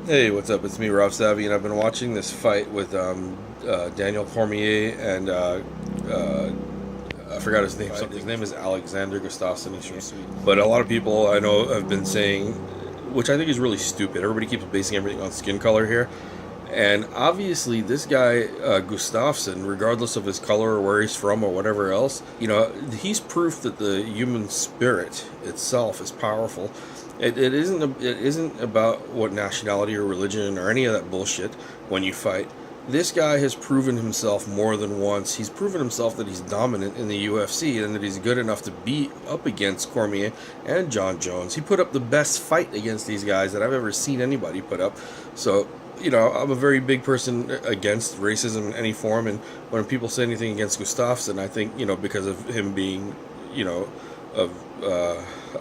Hey, what's up? It's me, RavSavvy, and I've been watching this fight with Daniel Cormier and I forgot his name. His name is Alexander Gustafsson. But a lot of people I know have been saying, which I think is really stupid. Everybody keeps basing everything on skin color here. And obviously, this guy, Gustafsson, regardless of his color or where he's from or whatever else, he's proof that the human spirit itself is powerful. It isn't about what nationality or religion or any of that bullshit when you fight. This guy has proven himself more than once. He's proven himself that he's dominant in the UFC and that he's good enough to beat up against Cormier and John Jones. He put up the best fight against these guys that I've ever seen anybody put up. So, I'm a very big person against racism in any form, and when people say anything against Gustafsson, I think, because of him being, of,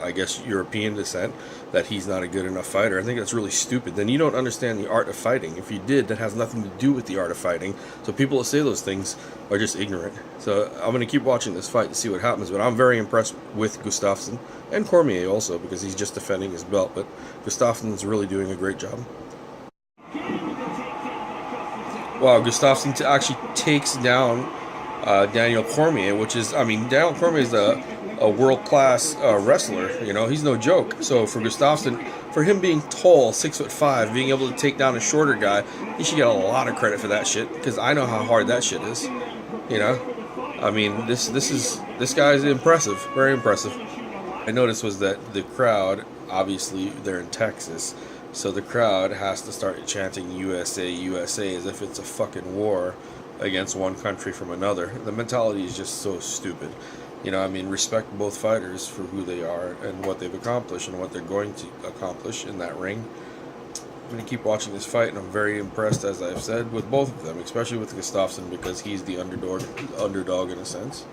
I guess, European descent, that he's not a good enough fighter. I think that's really stupid. Then you don't understand the art of fighting. If you did, that has nothing to do with the art of fighting. So people that say those things are just ignorant. So I'm going to keep watching this fight to see what happens, but I'm very impressed with Gustafsson and Cormier also, because he's just defending his belt, but Gustafsson's really doing a great job. Wow, Gustafsson actually takes down Daniel Cormier, which is, Daniel Cormier is a world-class wrestler. He's no joke. So for Gustafsson, for him being tall, 6'5", being able to take down a shorter guy, he should get a lot of credit for that shit, because I know how hard that shit is. This guy is impressive, very impressive. I noticed was that the crowd, obviously they're in Texas, so the crowd has to start chanting USA, USA as if it's a fucking war against one country from another. The mentality is just so stupid. Respect both fighters for who they are and what they've accomplished and what they're going to accomplish in that ring. I'm going to keep watching this fight, and I'm very impressed, as I've said, with both of them, especially with Gustafsson, because he's the underdog in a sense.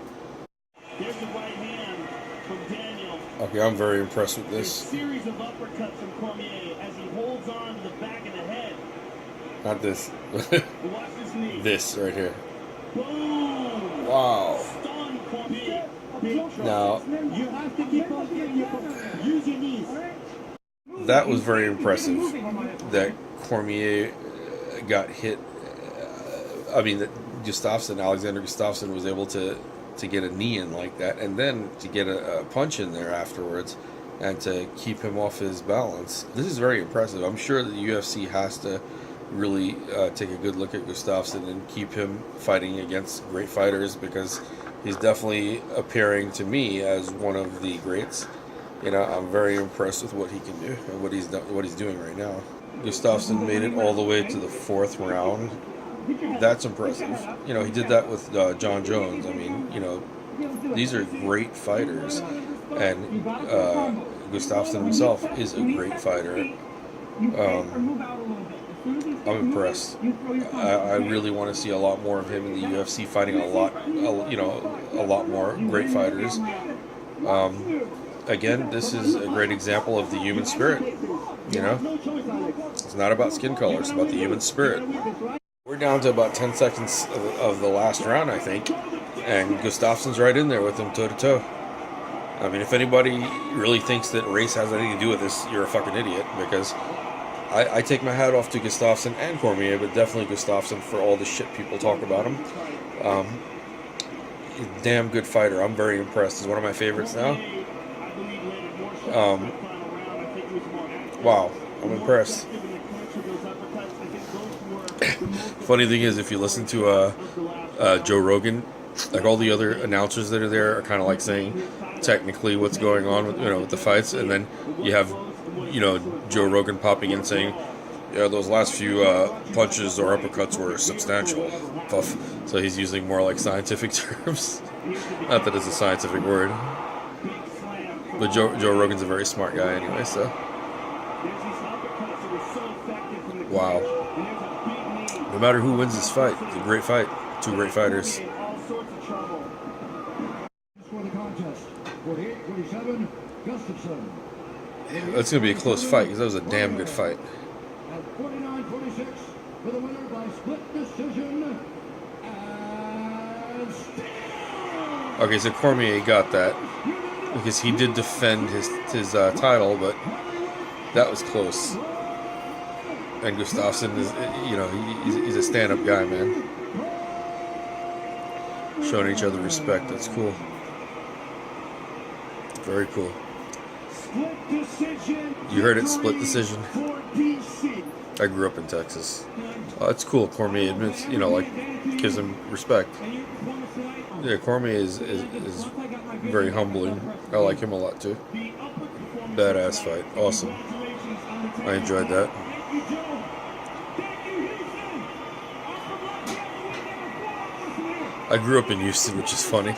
Here's the right hand from Daniel. Okay, I'm very impressed with this. A series of uppercuts from Cormier as he holds on to the back of the head. Not this. Watch this knee. This right here. Boom! Wow. Stun Cormier. Now, You have to keep on getting use your knees. that was very impressive that Cormier got hit. That Alexander Gustafsson was able to get a knee in like that, and then to get a punch in there afterwards, and to keep him off his balance. This is very impressive. I'm sure that the UFC has to really take a good look at Gustafsson and keep him fighting against great fighters, because he's definitely appearing to me as one of the greats. I'm very impressed with what he can do and what he's doing right now. Gustafsson made it all the way to the 4th round. That's impressive. He did that with John Jones. These are great fighters, and Gustafsson himself is a great fighter. I'm impressed. I really want to see a lot more of him in the UFC, fighting a lot more great fighters. Again, this is a great example of the human spirit. It's not about skin color, it's about the human spirit. We're down to about 10 seconds of the last round, I think, and Gustafsson's right in there with him toe-to-toe. If anybody really thinks that race has anything to do with this, you're a fucking idiot, because I take my hat off to Gustafsson and Cormier, but definitely Gustafsson for all the shit people talk about him. Damn good fighter. I'm very impressed. He's one of my favorites now. Wow, I'm impressed. Funny thing is, if you listen to Joe Rogan, like all the other announcers that are there are kind of like saying technically what's going on with the fights, and then you have Joe Rogan popping in saying, yeah, those last few punches or uppercuts were substantial. Puff. So he's using more like scientific terms. Not that it's a scientific word. But Joe Rogan's a very smart guy anyway, so. Wow. No matter who wins this fight, it's a great fight. Two great fighters. That's going to be a close fight, because that was a damn good fight. Okay, so Cormier got that, because he did defend his title, but that was close. And Gustafsson is, you know, he's a stand-up guy, man. Showing each other respect. That's cool. Very cool. You heard it, split decision. I grew up in Texas. It's cool. Cormier admits, you know, like, gives him respect. Yeah, Cormier is very humbling. I like him a lot too. Badass fight. Awesome. I enjoyed that. I grew up in Houston, which is funny.